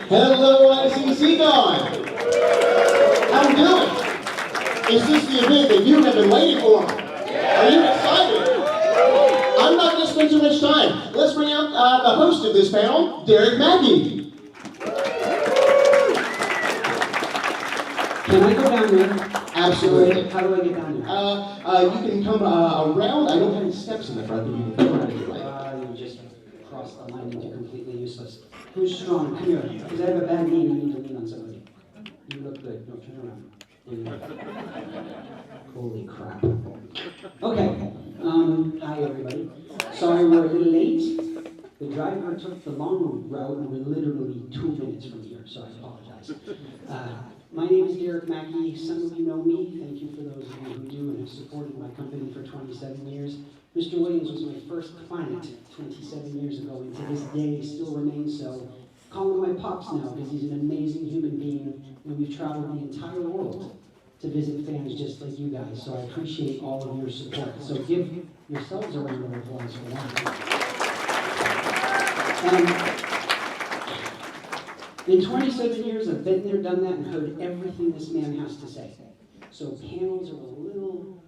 Hello, ICCC guys. How we doing? Is this the event that you have been waiting for? Are you excited? I'm not going to spend too much time. Let's bring out the host of this panel, Derek Mackey. Can I go down there? Absolutely. How do I get down there? You can come around. I don't have any steps in the front, but you can come around if you like. You just cross the line into completely useless. Who's strong? Come here. Because I have a bad knee and I need to lean on somebody. You look good. No, turn around. There you go. Holy crap. Okay. Hi, everybody. Sorry we're a little late. The driver took the long route and we're literally 2 minutes from here, so I apologize. My name is Derek Mackey. Some of you know me. Thank you for those of you who do and have supported my company for 27 years. Mr. Williams was my first client 27 years ago, and to this day still remains so. Call him my pops now because he's an amazing human being, and we've traveled the entire world to visit fans just like you guys. So I appreciate all of your support. So give yourselves a round of applause for that. In 27 years, I've been there, done that, and heard everything this man has to say. So panels are a little boring.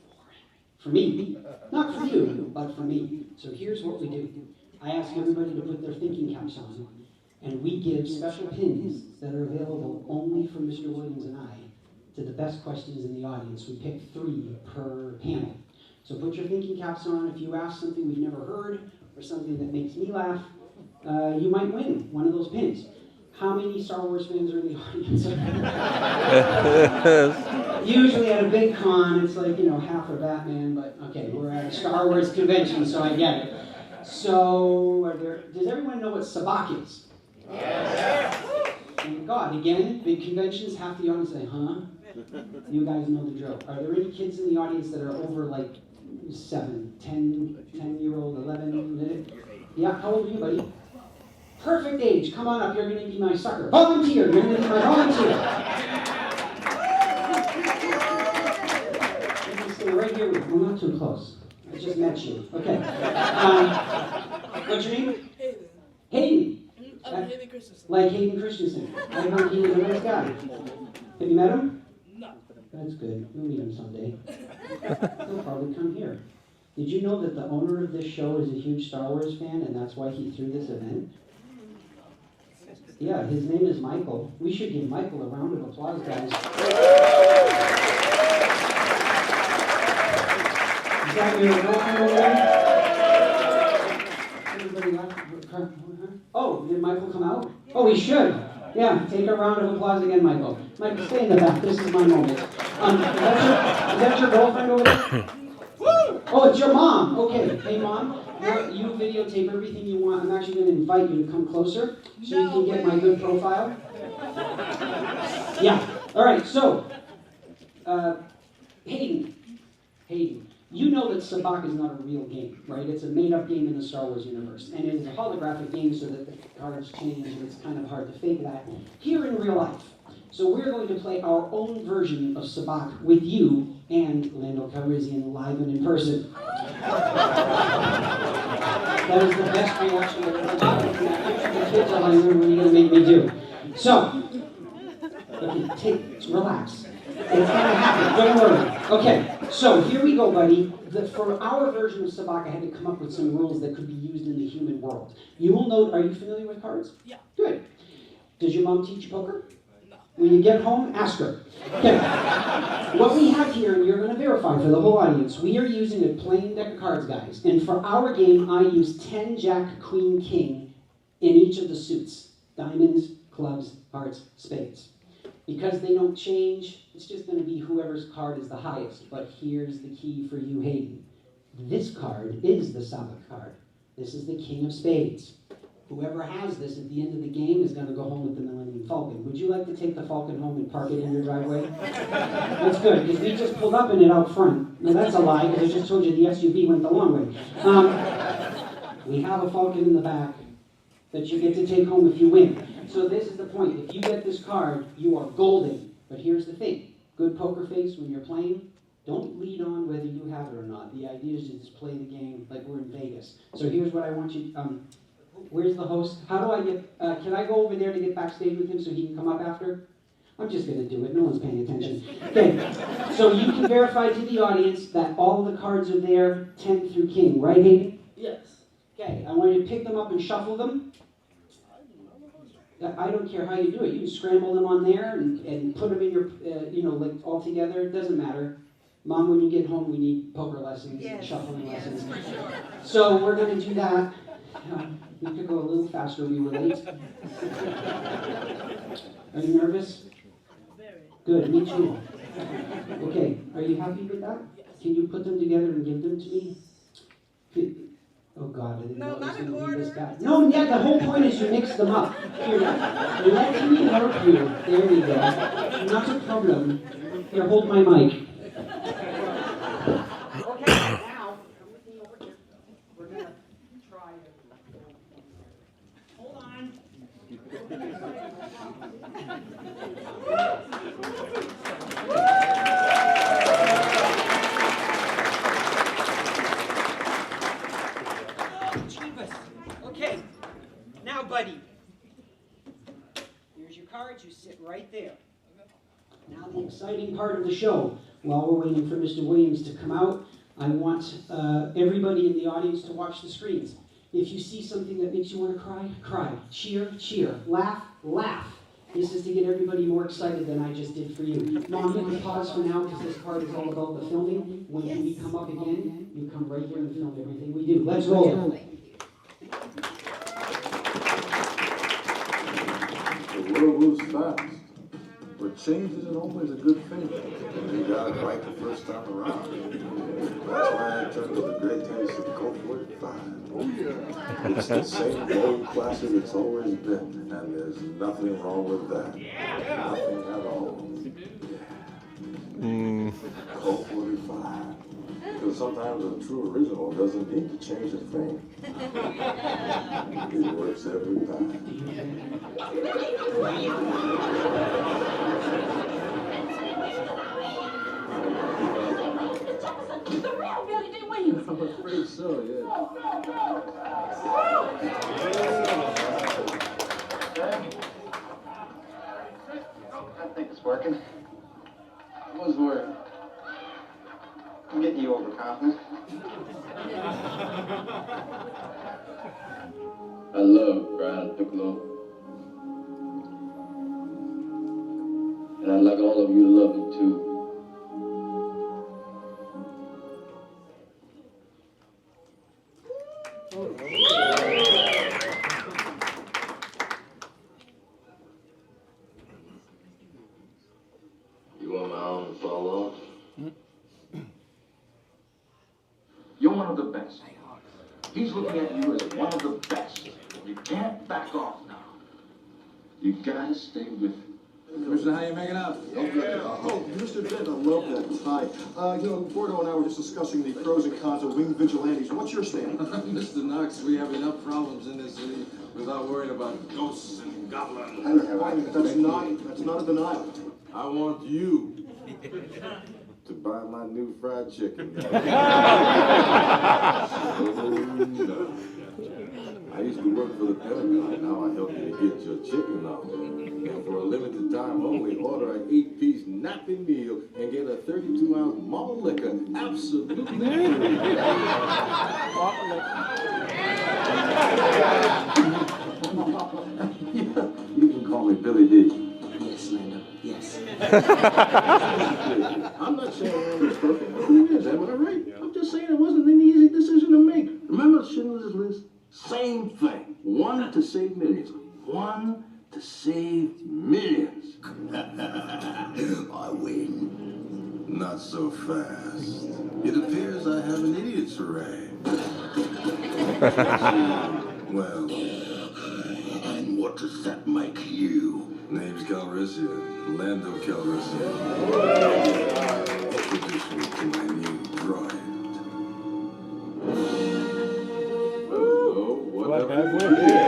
For me. Not for you, but for me. So here's what we do. I ask everybody to put their thinking caps on, and we give special pins that are available only for Mr. Williams and I to the best questions in the audience. We pick 3 per panel. So put your thinking caps on. If you ask something we've never heard, or something that makes me laugh, you might win one of those pins. How many Star Wars fans are in the audience? Usually at a big con, it's like, half are Batman, but okay, we're at a Star Wars convention, so I get it. So, does everyone know what Sabacc is? Yes. Thank God. Again, big conventions, half the audience say, huh? You guys know the drill. Are there any kids in the audience that are over like 7, 10-year-old, 11? Yeah, how old are you, buddy? Perfect age. Come on up. You're going to be my sucker. Volunteer. You're going to be my volunteer. Stay right here with me. We're not too close. I just met you. Okay. What's your name? Hayden. Hayden. I'm Hayden Christensen. Like Hayden Christensen. I heard he was a nice guy. Have you met him? No. That's good. We'll meet him someday. He'll probably come here. Did you know that the owner of this show is a huge Star Wars fan, and that's why he threw this event? Yeah, his name is Michael. We should give Michael a round of applause, guys. Is that your girlfriend over there? Everybody left? Oh, did Michael come out? Oh, he should. Yeah, take a round of applause again, Michael. Michael, stay in the back. This is my moment. Is that your girlfriend over there? Oh, it's your mom. Okay. Hey, Mom, you videotape everything you want. I'm actually going to invite you to come closer so you can get my good profile. Yeah. All right. So, Hayden, you know that Sabacc is not a real game, right? It's a made-up game in the Star Wars universe. And it is a holographic game so that the cards change, and it's kind of hard to fake that here in real life. So we're going to play our own version of Sabacc with you and Lando Calrissian live and in person. That is the best reaction I've ever gotten. The kids are like, what are you going to make me do? So, relax. It's going to happen, don't worry. Okay, so here we go, buddy. For our version of Sabacc, I had to come up with some rules that could be used in the human world. You will note, are you familiar with cards? Yeah. Good. Does your mom teach you poker? When you get home, ask her. Okay. What we have here, and you're going to verify for the whole audience, we are using a plain deck of cards, guys. And for our game, I use 10 Jack, Queen, King in each of the suits. Diamonds, clubs, hearts, spades. Because they don't change, it's just going to be whoever's card is the highest. But here's the key for you, Hayden. This card is the Sabacc card. This is the King of Spades. Whoever has this at the end of the game is going to go home with the Millennium Falcon. Would you like to take the Falcon home and park it in your driveway? That's good, because we just pulled up in it out front. No, that's a lie, because I just told you the SUV went the long way. We have a Falcon in the back that you get to take home if you win. So this is the point. If you get this card, you are golden. But here's the thing. Good poker face when you're playing. Don't lead on whether you have it or not. The idea is to just play the game like we're in Vegas. So here's what I want you... Where's the host? How do I get, can I go over there to get backstage with him so he can come up after? I'm just going to do it. No one's paying attention. Okay, so you can verify to the audience that all the cards are there, 10 through king, right, Hayden? Yes. Okay, I want you to pick them up and shuffle them. I don't care how you do it. You can scramble them on there and put them in your, like all together. It doesn't matter. Mom, when you get home, we need poker lessons and shuffling lessons. For sure. So we're going to do that. We could go a little faster. We were late. Are you nervous? Good, me too. Okay, are you happy with that? Can you put them together and give them to me? Oh God, I didn't know I was going to be this guy. No, yeah, the whole point is you mix them up. Here, let me help you. There we go. Not a problem. Here, hold my mic. Okay, now, come with me over here. We're going to try it. Hold on. Okay, now, buddy, here's your cards. You sit right there. Now, the exciting part of the show. While we're waiting for Mr. Williams to come out, I want everybody in the audience to watch the screens. If you see something that makes you want to cry, cry. Cheer, cheer. Laugh, laugh. This is to get everybody more excited than I just did for you. Mom, you can pause for now because this part is all about the filming. When we come up again, you come right here and film everything we do. Let's roll it. The world moves fast, but change isn't always a good thing. You got it right the first time around. That's why I turned to the great taste of Colt 45. Oh yeah. It's the same old classic it's always been, and there's nothing wrong with that. Nothing at all. Colt 45. Because sometimes a true original doesn't need to change a thing. It works every time. The real Billy D. Williams. I'm afraid so, yeah. I think it's working. What's working? I'm getting you overconfident. I love Brian Piccolo. And I'd like all of you to love him too. You want my arm to fall off? You're one of the best. He's looking at you as one of the best. You can't back off now. You gotta stay with him. Commissioner, how you making out? Okay. Oh, Mr. Dent, I love that tie. Gordo and I were just discussing the pros and cons of winged vigilantes. What's your stand? Mr. Knox, we have enough problems in this city without worrying about ghosts and goblins. That's not a denial. I want you to buy my new fried chicken. I used to work for the Pentagon. Now I help you to get your chicken off. And for a limited time only, order an 8-piece nappy meal and get a 32-ounce malt liquor absolutely free. You can call me Billy D. Yes, Lando. Yes. I'm not saying Randy's perfect, but he is. Am I right? I'm just saying it wasn't an easy decision to make. Remember Schindler's List? Same thing. One to save millions. One to save millions. I win. Not so fast. It appears I have an idiot's array. Well, and what does that make you? Name's Calrissian, Lando Calrissian. Introduce me to my new droid. Hello, what have we here?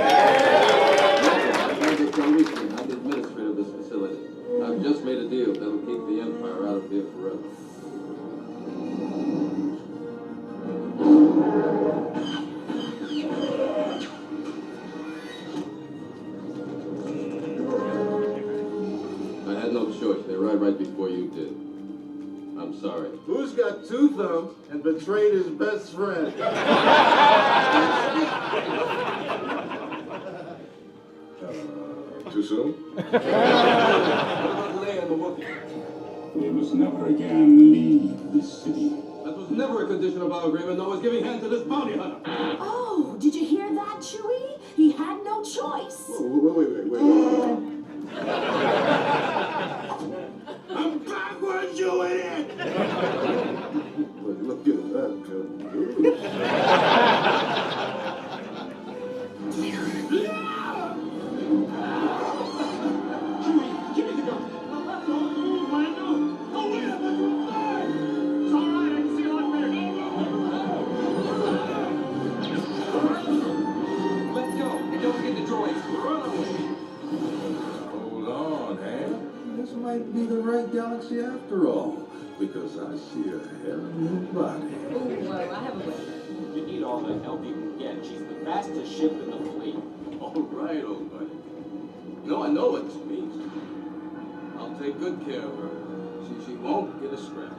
Lando Calrissian, I'm the administrator of this facility. I've just made a deal that'll keep the Empire out of here forever. right before you did. I'm sorry. Who's got 2 thumbs and betrayed his best friend? Too soon? We must never again leave this city. That was never a condition of our agreement, nor was giving hand to this bounty hunter. Oh, did you hear that, Chewie? He had no choice. Wait. I'm backwards, you idiot! Look at that, Joe. Give me the gun! Don't move, Lando! Go in! It's all right, I can see a lot better. Let's go, and don't forget the droids. Run away. Hold on, Hank. This might be the right galaxy after all, because I see a hell of a new body. Oh, well, I have a way. You need all the help you can get. She's the fastest ship in the fleet. All right, old buddy. No, I know what this means. I'll take good care of her. She won't get a scrap.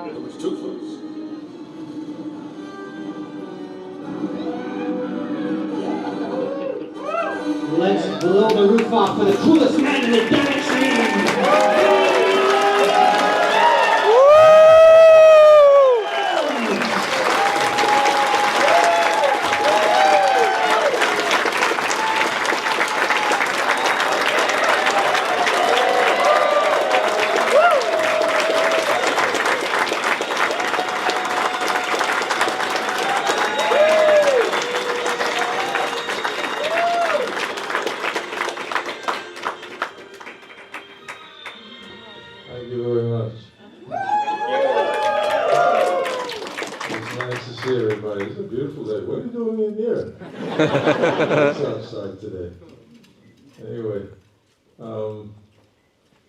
It was toothless. Let's blow the roof off for the coolest man in the galaxy! Thank you very much. It's nice to see everybody. It's a beautiful day. What are you doing in here? It's outside today. Anyway,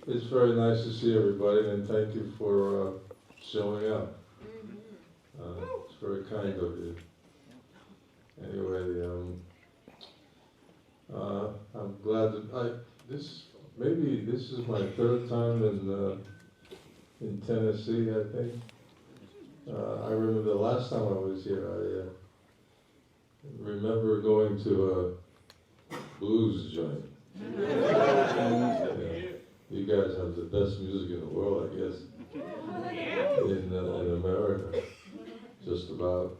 it's very nice to see everybody, and thank you for showing up. It's very kind of you. Anyway, I'm glad that maybe this is my 3rd time in Tennessee, I think. I remember the last time I was here, I remember going to a blues joint. Yeah. You guys have the best music in the world, I guess, in America, just about.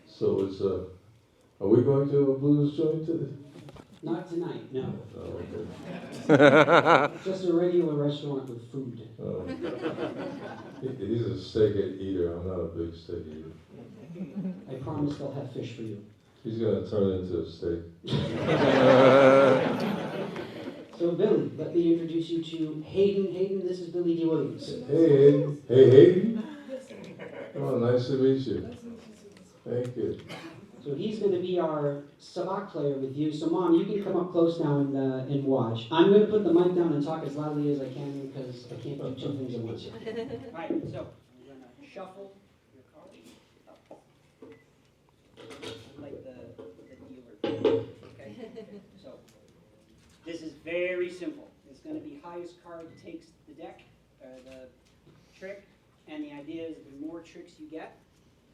So it's are we going to a blues joint today? Not tonight, no. Oh, okay. Just a regular restaurant with food. Oh. He's a steak eater. I'm not a big steak eater. I promise they'll have fish for you. He's gonna turn into a steak. So Billy, let me introduce you to Hayden. Hayden, this is Billy D. Williams. Hey, Hayden. Hey, Hayden. Oh, nice to meet you. Thank you. So he's going to be our Sabacc player with you. So Mom, you can come up close now and watch. I'm going to put the mic down and talk as loudly as I can because I can't do 2 things at once. All right, so we're going to shuffle your cards up. Like the dealer. Okay? So this is very simple. It's going to be highest card takes the deck, or the trick, and the idea is the more tricks you get,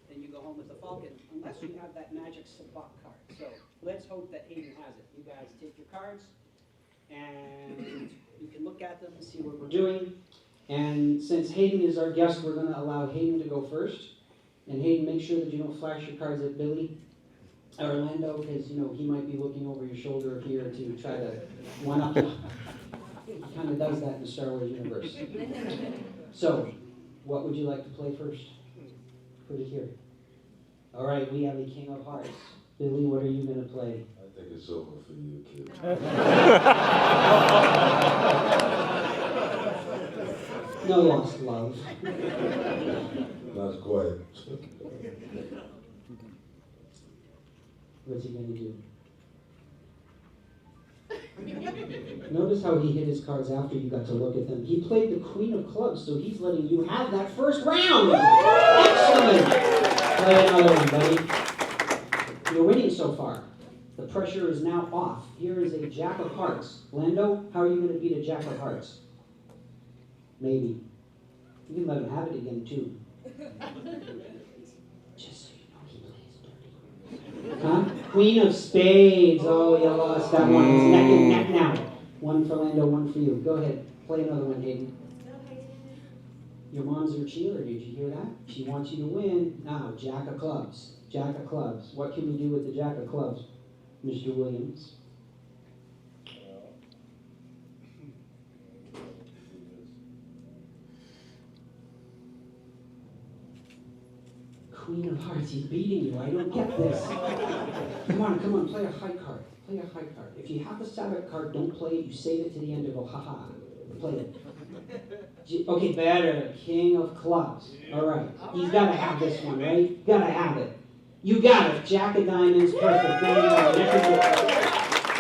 then you go home with the Falcon, unless you have that magic Sabacc card. So let's hope that Hayden has it. You guys take your cards, and you can look at them and see what we're doing. And since Hayden is our guest, we're going to allow Hayden to go first. And Hayden, make sure that you don't flash your cards at Billy or Lando, because he might be looking over your shoulder here to try to one-up you. He kind of does that in the Star Wars universe. So, what would you like to play first? Put it here. All right, we have a King of Hearts. Billy, what are you going to play? I think it's over for you, kid. No lost love. Not quite. What's he going to do? Notice how he hit his cards after you got to look at them. He played the Queen of Clubs, so he's letting you have that first round. Excellent. Play another one, buddy. You're winning so far. The pressure is now off. Here is a jack of hearts. Lando, how are you going to beat a jack of hearts? Maybe. You can let him have it again, too. Just so you know, he plays dirty. Huh? Queen of spades. Oh, you lost that one. It's neck and neck now. One for Lando, one for you. Go ahead. Play another one, Hayden. Your mom's your cheerleader. Did you hear that? She wants you to win. Now, jack of clubs. Jack of clubs. What can we do with the jack of clubs, Mr. Williams? Queen of hearts. He's beating you. I don't get this. Come on. Play a high card. Play a high card. If you have the Sabacc card, don't play it. You save it to the end and go, haha. Play it. Okay, better. King of clubs. All right. He's got to have this one, right? Got to have it. You got it. Jack of diamonds. Perfect. There you go.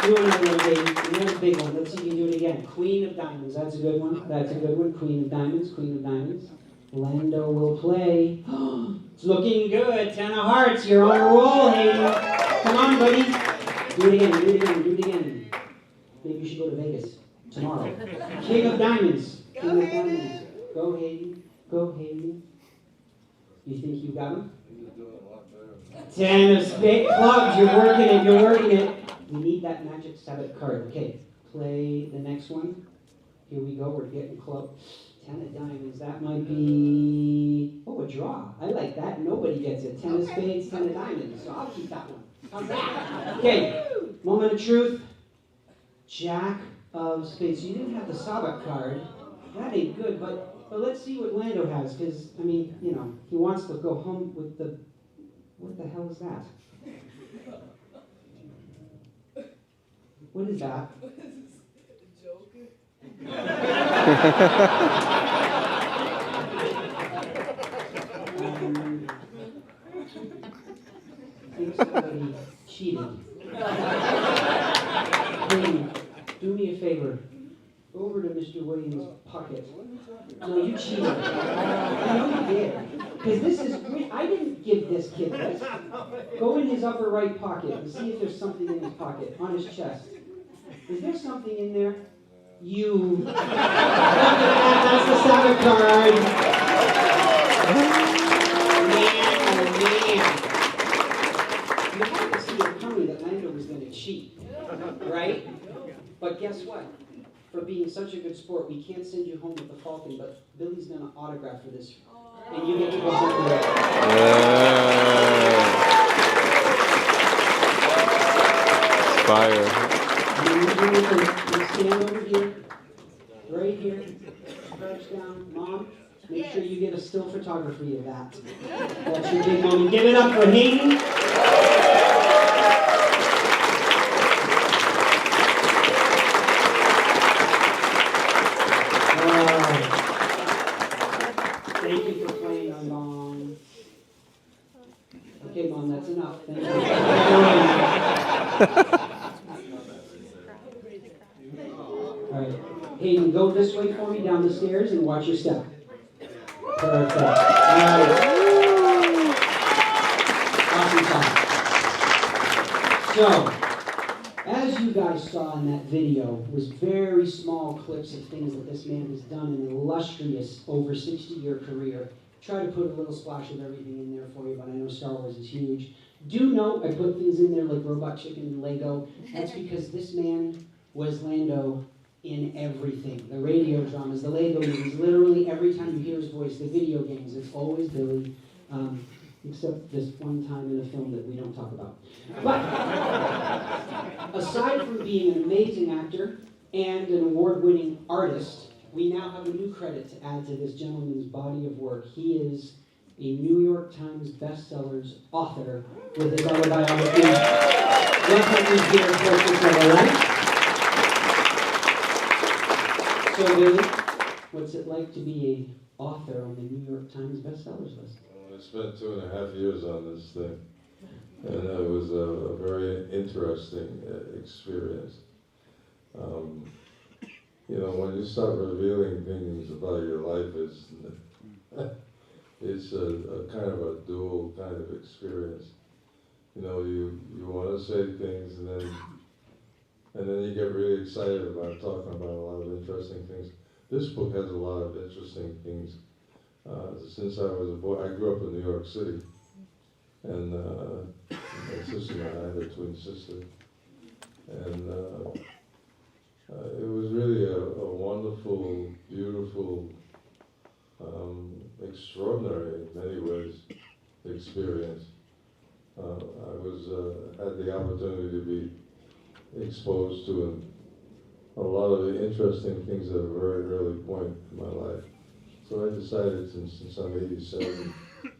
Do another one, baby. Another big one. Let's see if you can do it again. Queen of diamonds. That's a good one. That's a good one. Queen of diamonds. Queen of diamonds. Lando will play. It's looking good. 10 of hearts. You're on a roll, Hayden. Come on, buddy. Do it again. Do it again. Do it again. Maybe you should go to Vegas tomorrow. King of diamonds. King of diamonds. Go, Hayden. Go, Hayden. You think you got him? 10 of spade clubs. You're working it. You're working it. We need that magic Sabacc card. Okay. Play the next one. Here we go. We're getting close. 10 of diamonds. That might be... Oh, a draw. I like that. Nobody gets it. 10 of spades, 10 of diamonds. So I'll keep that one. How's that? Okay. Moment of truth. Jack of spades. So you didn't have the Sabacc card. That ain't good, but let's see what Lando has, because, I mean, you know, he wants to go home with the... What the hell is that? What is that? I think somebody cheated. Please, do me a favor. Over to Mr. Williams' pocket. No, you cheated. I know you did. Because this is, I didn't give this kid this. Go in his upper right pocket and see if there's something in his pocket, on his chest. Is there something in there? You. Look at that, that's the Sabacc card. Man, oh man. You had to see it coming that Lando was going to cheat, right? But guess what? For being such a good sport, we can't send you home with the Falcon, but Billy's going to autograph for this. And you get to go home with it. Fire. You stand over here, right here, crouch down. Mom, make sure you get a still photography of that. That's your big moment. Give it up for Hayden. Thank you for playing along. Okay, Mom, that's enough. Thank you. All right. Hayden, go this way for me, down the stairs, and watch your step. Perfect. All right. Awesome time. So, as you guys saw in that video, was very small clips of things that this man has done in an illustrious over 60-year career. Try to put a little splash of everything in there for you, but I know Star Wars is huge. Do note I put things in there like Robot Chicken and Lego. That's because this man was Lando in everything. The radio dramas, the Lego movies, literally every time you hear his voice, the video games, it's always Billy, except this one time in a film that we don't talk about. But aside from being an amazing actor and an award-winning artist, we now have a new credit to add to this gentleman's body of work. He is a New York Times bestsellers author with his autobiography. Welcome to here, Portraits of a Life. So, Billy, what's it like to be an author on the New York Times bestsellers list? I spent 2.5 years on this thing, and it was a very interesting experience. You know, when you start revealing things about your life, it's a kind of a dual kind of experience. you know, you want to say things and then you get really excited about talking about a lot of interesting things. This book has a lot of interesting things. Since I was a boy, I grew up in New York City, and my sister and I had a twin sister, and it was really a wonderful, beautiful, extraordinary in many ways experience. I had the opportunity to be exposed to a lot of the interesting things at a very early point in my life. So I decided, since I'm 87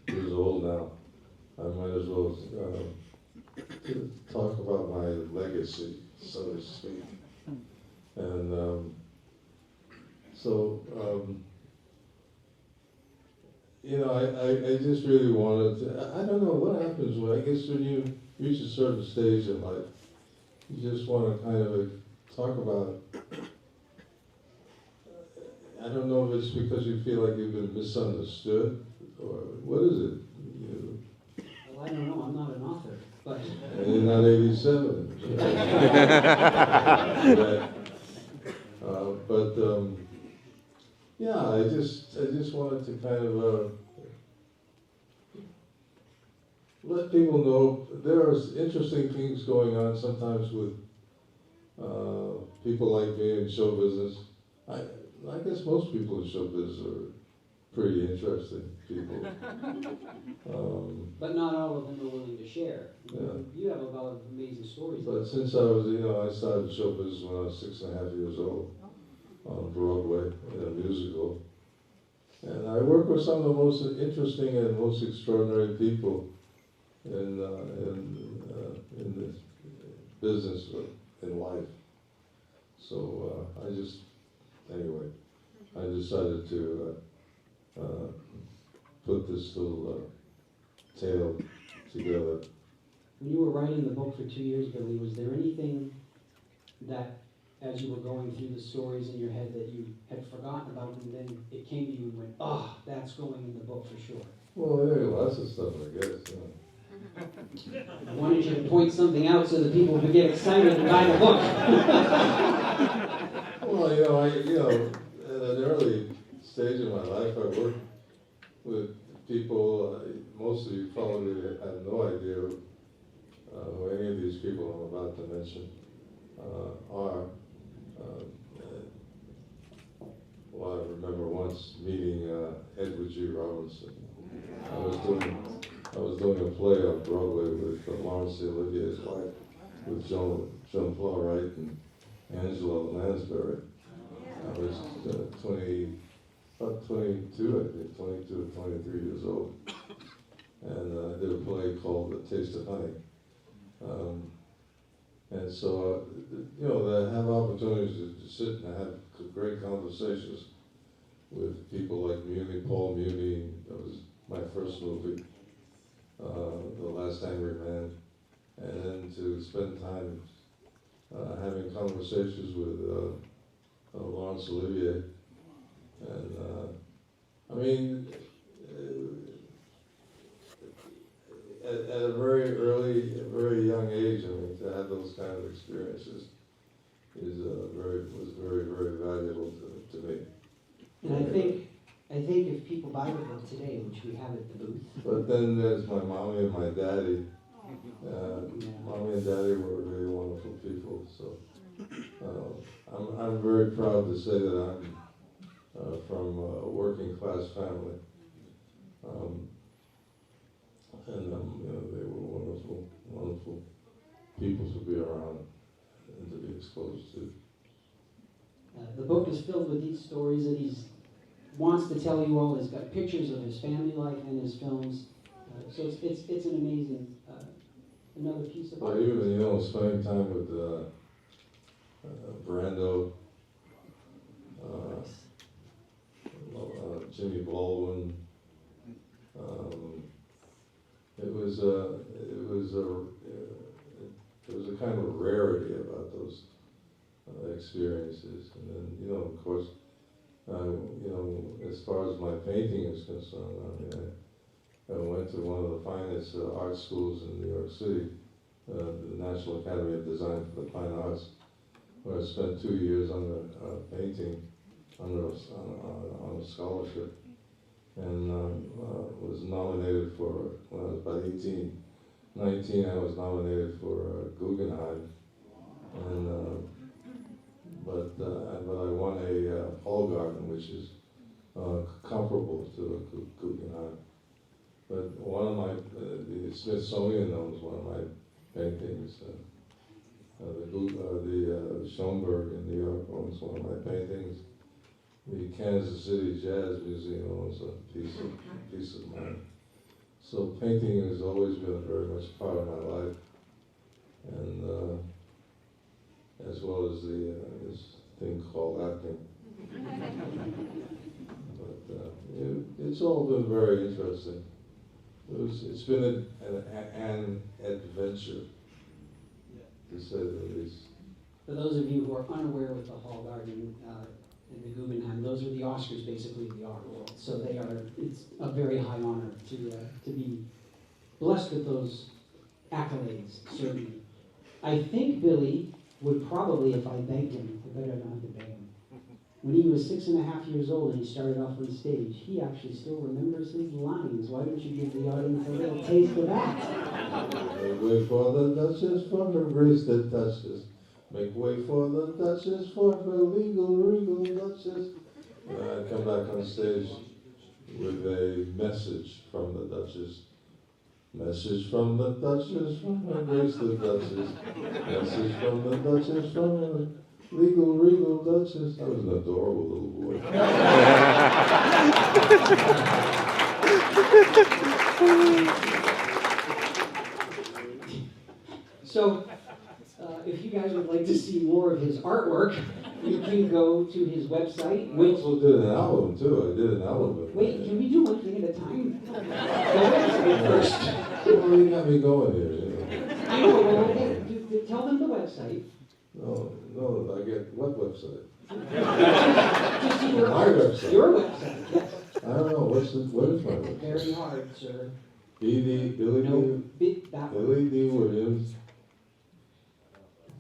years old now, I might as well to talk about my legacy, so to speak. And you know, I just really wanted to, I don't know what happens when, I guess when you reach a certain stage in life, you just want to kind of talk about, I don't know if it's because you feel like you've been misunderstood, or what is it? Well, I don't know, I'm not an author, but... And you're not 87. Yeah, I just wanted to kind of let people know there are interesting things going on sometimes with people like me in show business. I guess most people in show business are pretty interesting people. But not all of them are willing to share. Yeah. You have a lot of amazing stories. But since I was, I started show business when I was 6.5 years old on Broadway in a musical. And I work with some of the most interesting and most extraordinary people in this business, in life. So I decided to put this little tale together. When you were writing the book for 2 years, Billy, was there anything that, as you were going through the stories in your head, that you had forgotten about, and then it came to you and went, oh, that's going in the book for sure? Well, there are lots of stuff, I guess. I wanted you to point something out so that people would get excited and buy the book. Well, at an early stage in my life, I worked with people, most of you probably have no idea who any of these people I'm about to mention are. Well, I remember once meeting Edward G. Robinson. I was doing a play on Broadway with Laurence Olivier's wife, with Joan Wright and Angela Lansbury. I was about 22, I think, 22 or 23 years old. And I did a play called The Taste of Honey. And so, to have opportunities to sit and have great conversations with people like Paul Muni, that was my first movie, The Last Angry Man, and then to spend time having conversations with Laurence Olivier. And at a very young age, to have those kind of experiences was very, very valuable to me. And I think if people buy the book today, which we have at the booth. But then there's my mommy and my daddy. Mommy and daddy were really wonderful people. So I'm very proud to say that I'm from a working class family. And they were wonderful, wonderful people to be around and to be exposed to. The book is filled with these stories that he wants to tell you all. He's got pictures of his family life and his films. So it's an amazing, another piece of art. Well, even, spending time with Brando, Jimmy Baldwin, it was a kind of a rarity about those experiences. And then, of course, as far as my painting is concerned, went to one of the finest art schools in New York City, the National Academy of Design for the Fine Arts, where I spent 2 years under painting on a scholarship, and was nominated for, when I was about 19, I was nominated for Guggenheim, and but I won a Hall Garden, which is comparable to a Guggenheim. But one of my, the Smithsonian owns one of my paintings. The Schoenberg in New York owns one of my paintings. The Kansas City Jazz Museum owns a piece of mine. So painting has always been very much part of my life, and as well as this thing called acting. But it's all been very interesting. It's been an adventure, to say the least. For those of you who are unaware with the Hall Garden and the Guggenheim, those are the Oscars basically of the art world. So it's a very high honor to be blessed with those accolades, certainly. I think Billy would probably, if I begged him, I better not have to beg him. When he was 6.5 years old and he started off on stage, he actually still remembers his lines. Why don't you give the audience a little taste of that? Make way for the Duchess, for her grace the Duchess. Make way for the Duchess, for her regal Duchess. I come back on stage with a message from the Duchess. Message from the Duchess, from her grace the Duchess. Message from the Duchess, from her regal Duchess. I was an adorable little boy. So, if you guys would like to see more of his artwork, you can go to his website. I also did an album too. I did an album. Wait, can we do one thing at a time? Go website first. Well, you got me going here. You know. I know, well, okay, tell them the website. No, I get what website? Just your My website. Your website, yes. I don't know. What is my website? Very hard, sir. Billy D. Williams.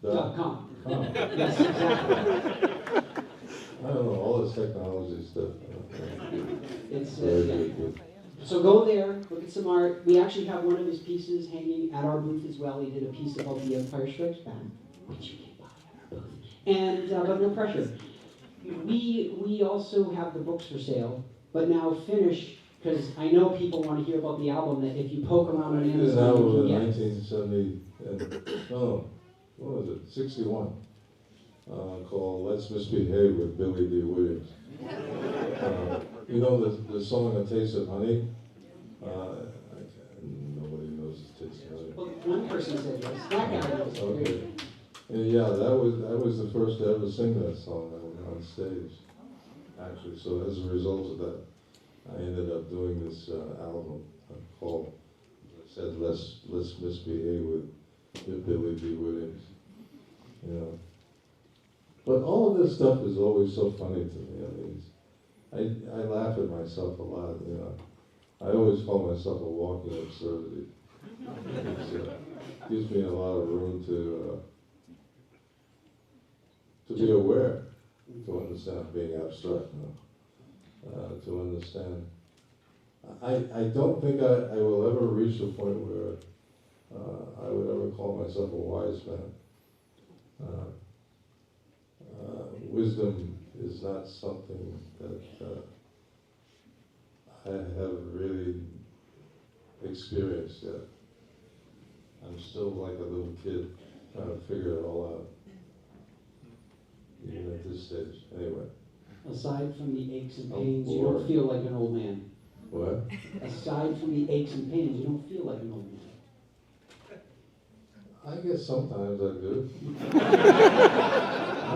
.com. .com. Yes, exactly. I don't know, all this technology stuff. It's Very yeah. good. So go there, look at some art. We actually have one of his pieces hanging at our booth as well. He did a piece about the Empire Strikes Back, which you can buy at our booth. And but no pressure. We also have the books for sale, but now finish, because I know people want to hear about the album. That if you poke around on I did an Amazon, album you in can get. 1970, what was it, 61, called Let's Misbehave with Billy D. Williams. You know the song A Taste of Honey? Nobody knows The Taste of Honey. Well, one person said yes. That guy knows. Okay. And yeah, that was the first to ever sing that song on stage, actually. So as a result of that, I ended up doing this album called, I said, Let's Misbehave with Billy D. Williams. You know. But all of this stuff is always so funny to me. I mean, I laugh at myself a lot, you know. I always call myself a walking absurdity. It gives me a lot of room to be aware, to understand being abstract, you know, to understand. I don't think I will ever reach a point where I would ever call myself a wise man. Wisdom is not something that I have really experienced yet. I'm still like a little kid trying to figure it all out, even at this stage. Anyway. Aside from the aches and I'm pains, you bored. don't feel like an old man. What? Aside from the aches and pains, you don't feel like an old man. I guess sometimes I do. I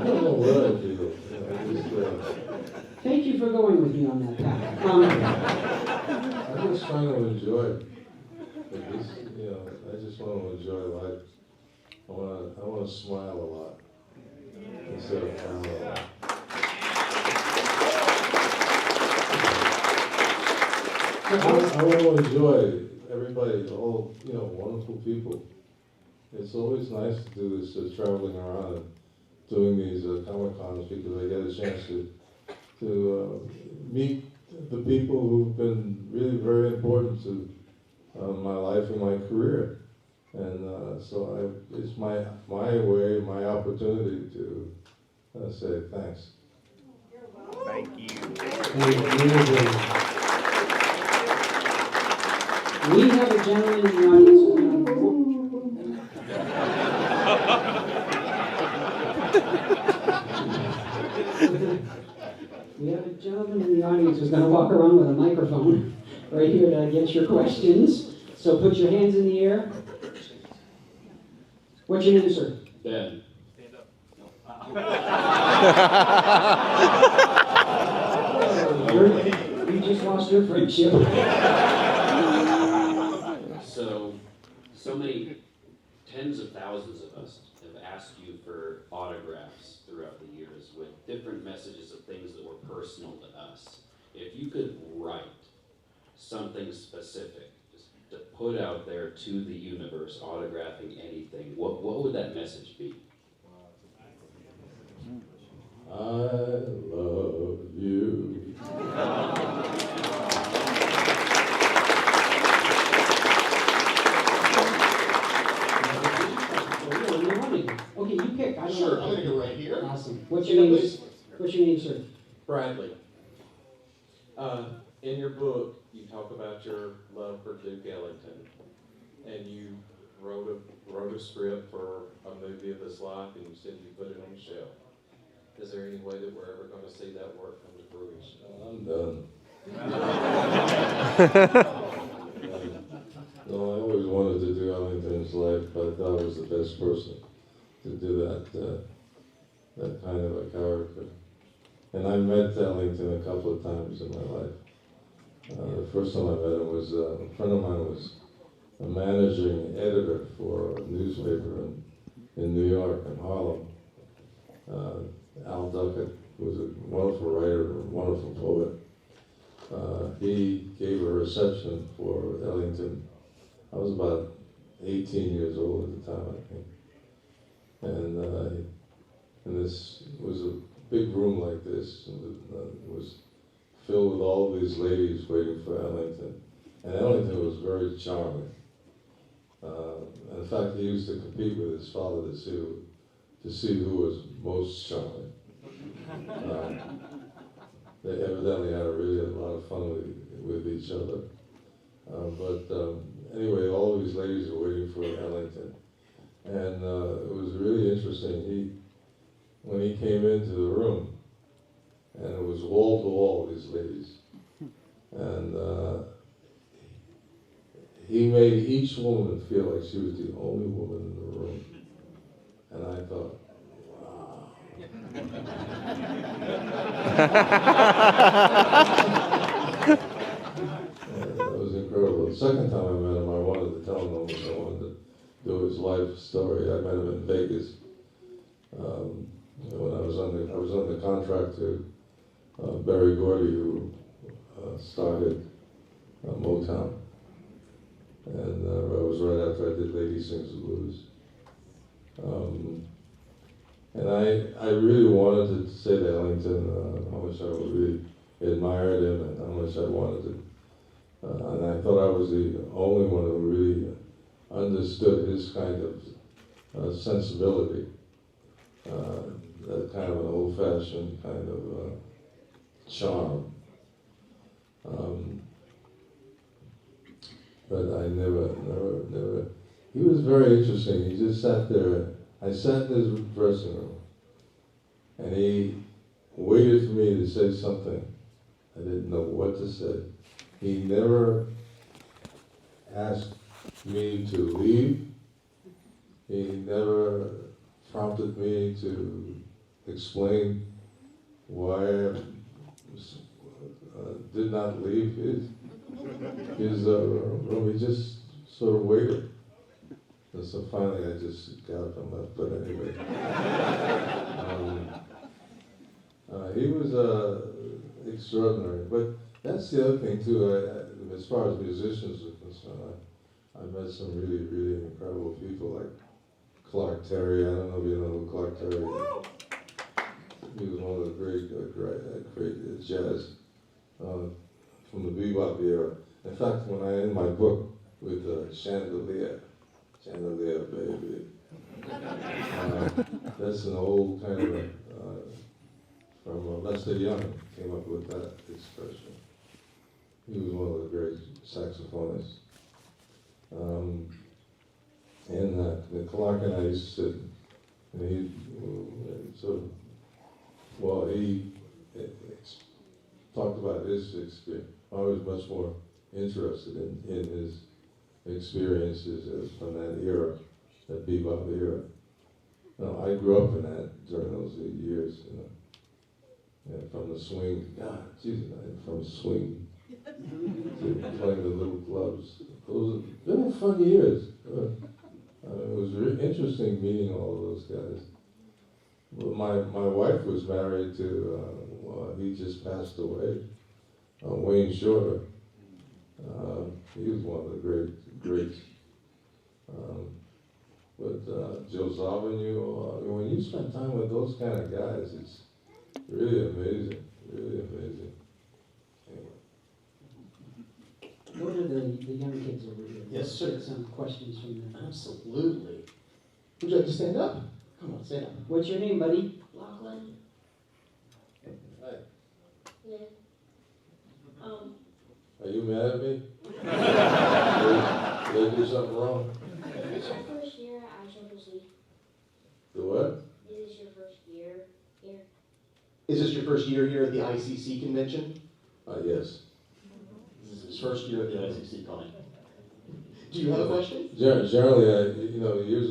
don't know what I feel. You know, Thank you for going with me on that path. I'm just trying to enjoy it. You know, I just want to enjoy life. I want to smile a lot instead of frown a lot. I want to enjoy everybody, all, wonderful people. It's always nice to do this, traveling around and doing these Comic-Cons because I get a chance to meet the people who've been really very important to my life and my career. And so it's my way, my opportunity to say thanks. Thank you. We have a gentleman in the audience. We have a gentleman in the audience who's going to walk around with a microphone right here to get your questions. So put your hands in the air. What's your name, sir? Ben. Stand up. You just lost your friendship. So many tens of thousands of us have asked you for autographs throughout the years with different messages of things that were personal to us. If you could write something specific, just to put out there to the universe, autographing anything, what would that message be? I love you. Okay, you pick. I don't Sure, know. I'm gonna go right here. Awesome. What's your name? What's your name, sir? Bradley. In your book, you talk about your love for Duke Ellington, and you wrote a script for a movie of his life, and you said you put it on the shelf. Is there any way that we're ever going to see that work come to fruition? I'm done. No, I always wanted to do Ellington's life, but I thought I was the best person to do that kind of a character. And I met Ellington a couple of times in my life. The first time I met him was a friend of mine was a managing editor for a newspaper in New York, in Harlem. Al Duckett was a wonderful writer, a wonderful poet. He gave a reception for Ellington. I was about 18 years old at the time, I think. And this was a big room like this. It was filled with all these ladies waiting for Ellington. And Ellington was very charming. In fact, he used to compete with his father to see who was most charming. They evidently had really a lot of fun with each other. Anyway, all of these ladies were waiting for Ellington. And it was really interesting. When he came into the room, and it was wall to wall, these ladies, and he made each woman feel like she was the only woman in the room. And I thought, wow. That was incredible. The second time I met him, I wanted to tell him I wanted to do his life story. I met him in Vegas. When I was under contract to Berry Gordy, who started Motown, and it was right after I did Lady Sings the Blues. And I really wanted to say to Ellington how much I really admired him and how much I wanted to, and I thought I was the only one who really understood his kind of sensibility. That kind of an old-fashioned kind of charm. But I never. He was very interesting. He just sat there. I sat in his dressing room, and he waited for me to say something. I didn't know what to say. He never asked me to leave. He never prompted me to explain why I did not leave his room. He just sort of waited. And so finally I just got up and left. But anyway, he was extraordinary. But that's the other thing too. as far as musicians are concerned, I met some really, really incredible people like Clark Terry. I don't know if you know who Clark Terry is. He was one of the great jazz from the bebop era. In fact, when I end my book with Chandelier, baby, that's an old kind of from Lester Young came up with that expression. He was one of the great saxophonists. And Clark and I used to sit, and he talked about his experience. I was much more interested in his experiences from that era, that bebop era. Now, I grew up in that during those years, you know. And from the swing, from swing to playing the little clubs. They were fun years. It was really interesting meeting all of those guys. Well, my wife was married to, he just passed away, Wayne Shorter. He was one of the greats. But Joe Zawinul, when you spend time with those kind of guys, it's really amazing, really amazing. Anyway. Go to the young kids over here. Yes, sir. Get some questions from them. Absolutely. Would you like to stand up? Come on, stand up. What's your name, buddy? Lachlan. Hi. Yeah. Are you mad at me? Did I do something wrong? Is this your first year at ICCC? The what? Is this your first year here? Is this your first year here at the ICC convention? Yes. This is his first year at the ICC con. Do you have a question? Generally, years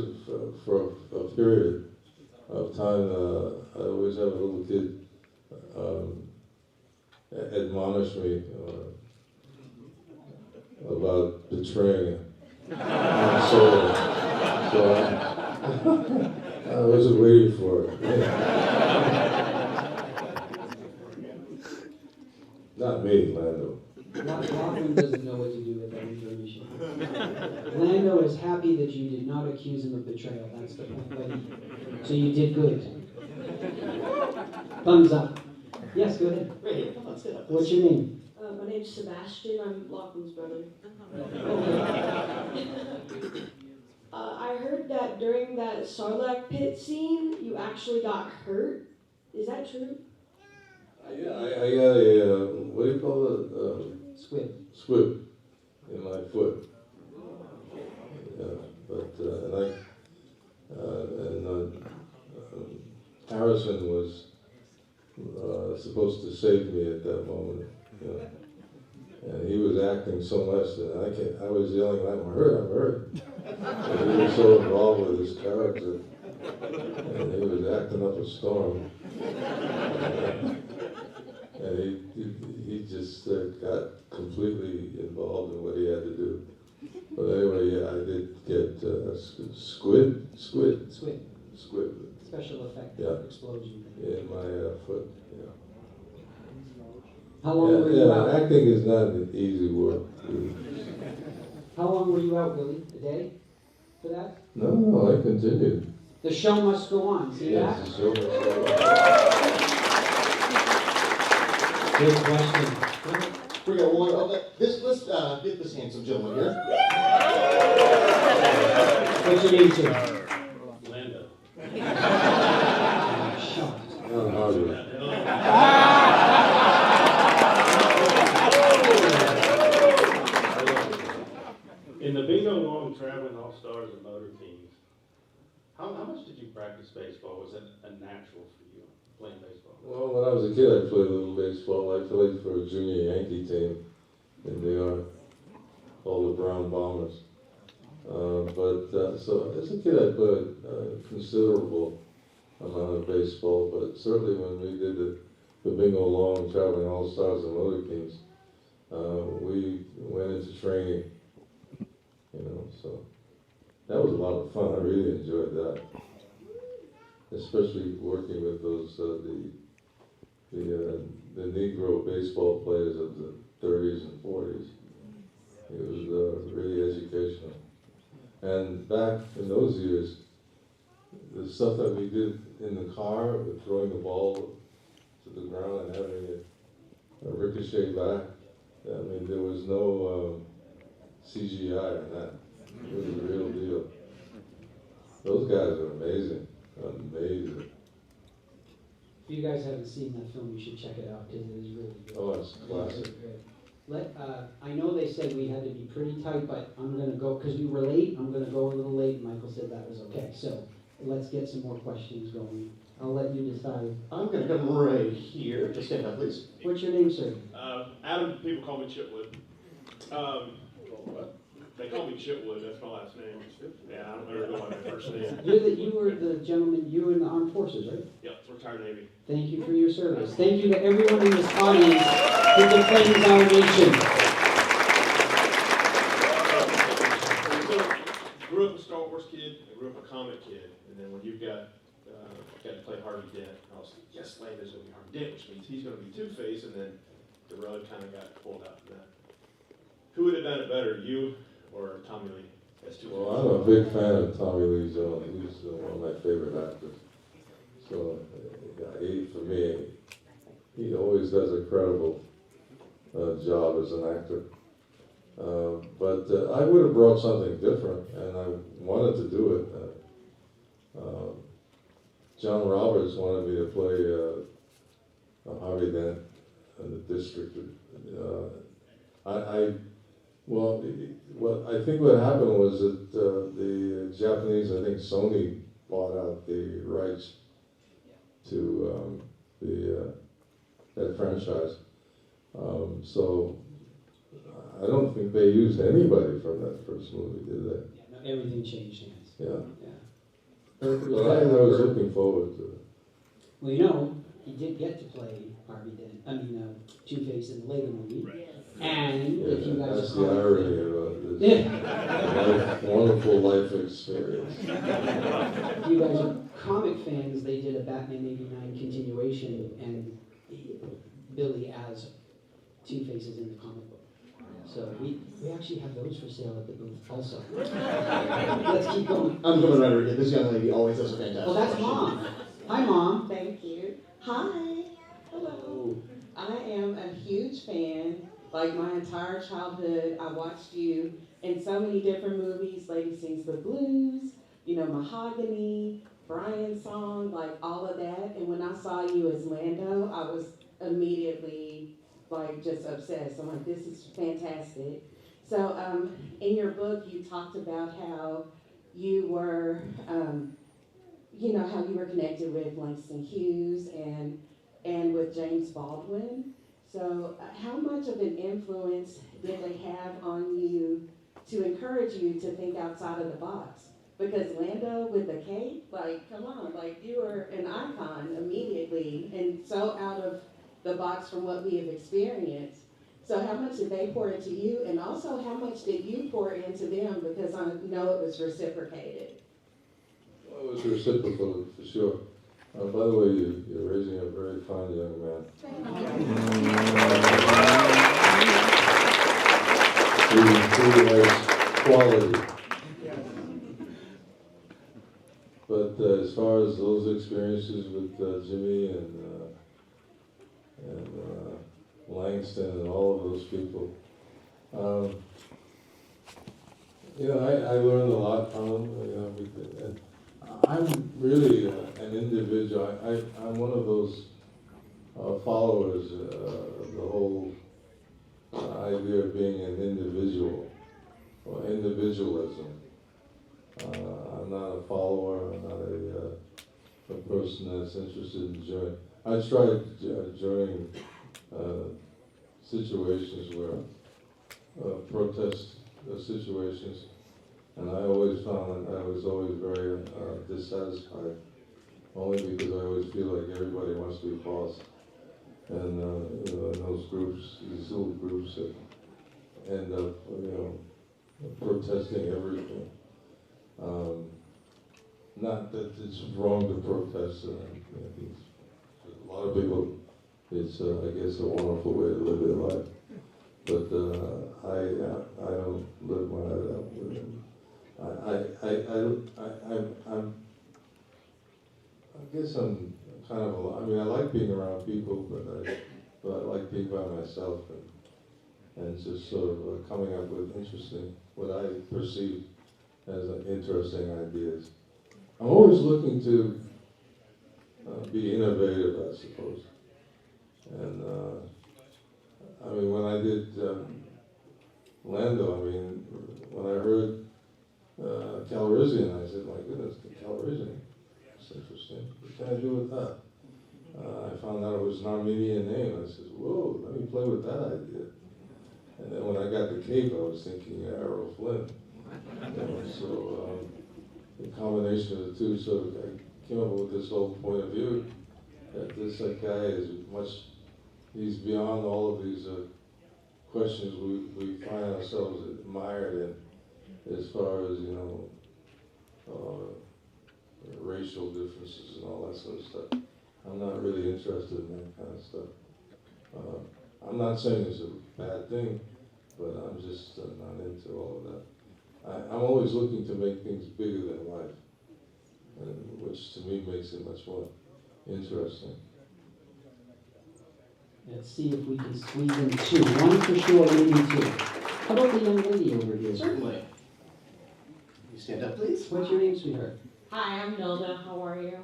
for a period of time, I always have a little kid admonish me about betraying my soul. So I wasn't waiting for it. Not me, Lando. Lachlan doesn't know what to do with that information. Lando is happy that you did not accuse him of betrayal. That's the point, buddy. So you did good. Thumbs up. Yes, go ahead. Right here, come on, stand up. What's your name? My name's Sebastian. I'm Lachlan's brother. I heard that during that Sarlacc pit scene, you actually got hurt. Is that true? Yeah, I got a, what do you call it? Squib. Squib in my foot. Harrison was supposed to save me at that moment, you know. And he was acting so much that I was yelling, I'm hurt. And he was so involved with his character, and he was acting up a storm. And he just got completely involved in what he had to do. But anyway, yeah, I did get squib. Special effect explosion. In my foot, yeah. How long were you out? Acting is not an easy work. How long were you out, Willie? A day for that? No, I continued. The show must go on. See yes, that? The show must go on. Good question. We got one. Let's get this handsome gentleman here. What's your name, sir? Lando. Not harder. In the bingo long traveling all stars and motor teams, how much did you practice baseball? Was it a natural for you playing baseball? Well, when I was a kid, I played a little baseball. I played for a junior Yankee team in New York, called the Brown Bombers. So as a kid, I played a considerable amount of baseball, but certainly when we did the bingo long traveling all stars and motor teams, we went into training, so that was a lot of fun. I really enjoyed that, especially working with those the Negro baseball players of the 30s and 40s. It was really educational. And back in those years, the stuff that we did in the car, with throwing the ball to the ground and having it ricochet back, I mean, there was no CGI in that. It was the real deal. Those guys are amazing, amazing. If you guys haven't seen that film, you should check it out because it is really good. Oh, it's classic. I know they said we had to be pretty tight, but I'm going to go, because we were late, I'm going to go a little late. Michael said that was okay. So let's get some more questions going. I'll let you decide. I'm going to come right here. Just stand up, please. What's your name, sir? Adam, people call me Chipwood. They call me Chipwood, that's my last name. Yeah, I don't ever go by my first name. You were the gentleman, you were in the armed forces, right? Yep, retired Navy. Thank you for your service. Thank you to everyone in this audience who defends our nation. So, grew up a Star Wars kid, I grew up a comic kid, and then when you got to play Harvey Dent, I was like, yes, Lando's going to be Harvey Dent, which means he's going to be Two-Face, and then the rug kind of got pulled out of that. Who would have done it better, you or Tommy Lee as Two-Face? Well, I'm a big fan of Tommy Lee Jones. He's one of my favorite actors. So, for me, he always does a credible job as an actor. But I would have brought something different, and I wanted to do it. John Roberts wanted me to play Harvey Dent in the district. I think what happened was that the Japanese, I think Sony, bought out the rights to that franchise. So I don't think they used anybody from that first movie, did they? Yeah, no, everything changed hands. Yeah. Yeah. But I was looking forward to it. Well, you know, he did get to play Harvey Dent, Two-Face in the later movie. Right. And if you guys that's the irony about this wonderful life experience. If you guys are comic fans, they did a Batman '89 continuation, and Billy as Two-Face is in the comic book. So we actually have those for sale at the booth also. Let's keep going. I'm coming right over here. This young lady always does a fantastic Well, that's Mom. Hi, Mom. Thank you. Hi. Hello. I am a huge fan. Like my entire childhood, I watched you in so many different movies. Lady Sings the Blues, Mahogany, Brian's Song, like all of that. And when I saw you as Lando, I was immediately like just obsessed. I'm like, this is fantastic. So in your book, you talked about how you were, how you were connected with Langston Hughes and with James Baldwin. So how much of an influence did they have on you to encourage you to think outside of the box? Because Lando with the cape, like, come on, like you were an icon immediately and so out of the box from what we have experienced. So how much did they pour into you, and also how much did you pour into them? Because I know it was reciprocated. Well, it was reciprocal for sure. By the way, you're raising a very fine young man. He has quality. But as far as those experiences with Jimmy and Langston and all of those people, I learned a lot from them. And I'm really an individual. I'm one of those followers of the whole idea of being an individual or individualism. I'm not a follower. I'm not a person that's interested in joining. I tried joining situations where protest situations. And I always found that I was always very dissatisfied, only because I always feel like everybody wants to be boss. And in those groups, these little groups that end up, protesting everything. Not that it's wrong to protest. A lot of people, it's I guess a wonderful way to live their life. But I don't live my life up with him. I guess I'm kind of I mean, I like being around people, but I like being by myself and just sort of coming up with what I perceive as interesting ideas. I'm always looking to be innovative, I suppose. And I mean, when I did Lando, I mean, when I heard Calrissian, I said, my goodness, the Calrissian, that's interesting. What can I do with that? I found out it was an Armenian name. I said, whoa, let me play with that idea. And then when I got the cape, I was thinking Errol Flynn. So the combination of the two, so I came up with this whole point of view that this guy is he's beyond all of these questions we find ourselves admired in, as far as, racial differences and all that sort of stuff. I'm not really interested in that kind of stuff. I'm not saying it's a bad thing, but I'm just not into all of that. I'm always looking to make things bigger than life, which to me makes it much more interesting. Let's see if we can squeeze in two. One for sure, maybe two. How about the young lady over here? Certainly. You stand up, please. What's your name, sweetheart? Hi, I'm Nilda. How are you?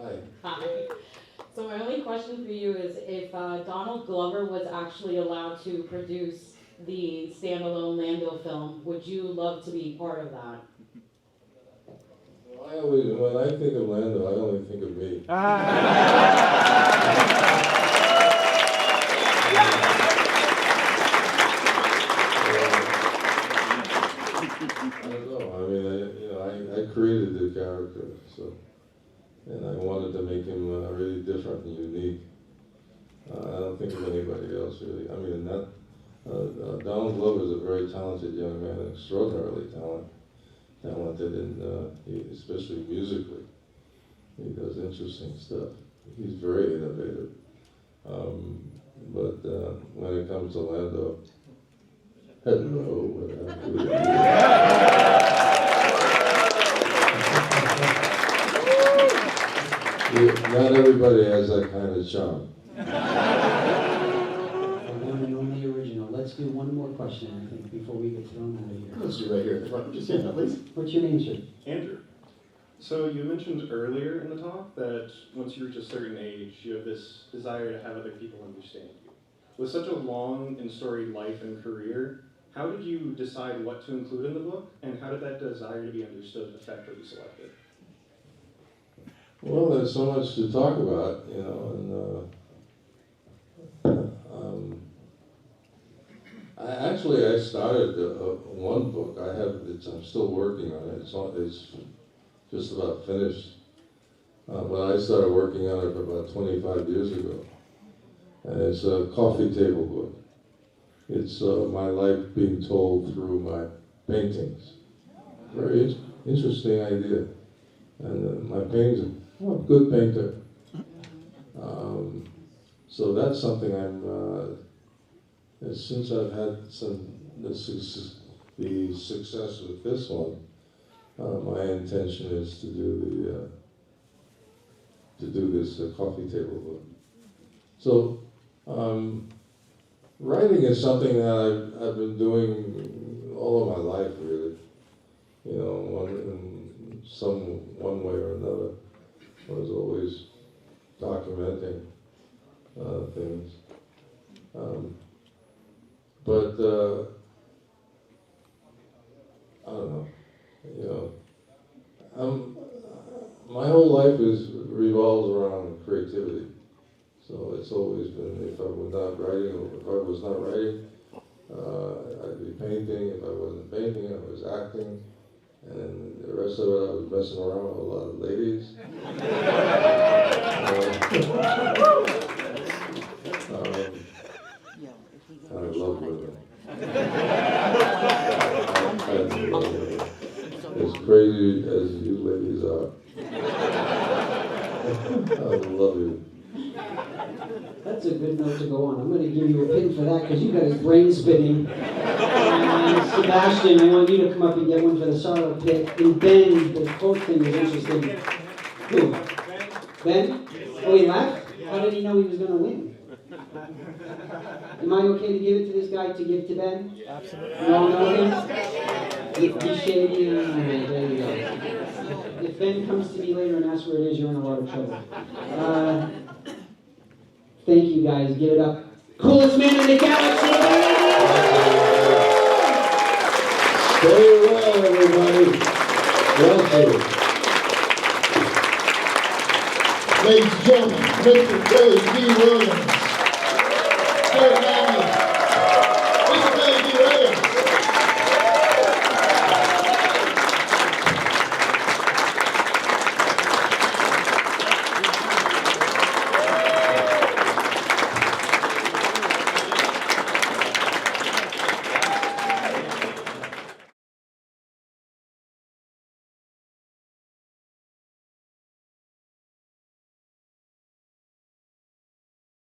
Hi. Hi. So my only question for you is if Donald Glover was actually allowed to produce the standalone Lando film, would you love to be part of that? When I think of Lando, I only think of me. I don't know. I mean, I created the character, so, and I wanted to make him really different and unique. I don't think of anybody else really. I mean, Donald Glover is a very talented young man, extraordinarily talented, and especially musically, he does interesting stuff. He's very innovative. But when it comes to Lando, hello, not everybody has that kind of charm. The one and only original. Let's do one more question, I think, before we get thrown out of here. Let's do right here at the front. Just stand up, please. What's your name, sir? Andrew. So you mentioned earlier in the talk that once you reach a certain age, you have this desire to have other people understand you. With such a long and storied life and career, how did you decide what to include in the book, and how did that desire to be understood affect what you selected? Well, there's so much to talk about, and I started one book. I'm still working on it. It's just about finished. But I started working on it about 25 years ago. And it's a coffee table book. It's my life being told through my paintings. Very interesting idea. And my paintings, I'm a good painter. So that's something since I've had the success with this one, my intention is to do this coffee table book. So writing is something that I've been doing all of my life, really. One way or another. I was always documenting things. But I don't know. My whole life revolves around creativity. So it's always been, if I was not writing, I'd be painting. If I wasn't painting, I was acting. And then the rest of it, I was messing around with a lot of ladies. I love women. As crazy as you ladies are, I love you. That's a good note to go on. I'm going to give you a pin for that because you got his brain spinning. Sebastian, I want you to come up and get one for the Sarlacc pit. And Ben, the quote thing is interesting. Who? Ben? Oh, he left? How did he know he was going to win? Am I okay to give it to this guy to give to Ben? Absolutely. You all know him? He's shady. There you go. If Ben comes to me later and asks where it is, you're in a lot of trouble. Thank you guys. Give it up. Coolest man in the galaxy. Very well, everybody. Well done. Ladies and gentlemen, Mr. Billy D. Williams. Derek Adams.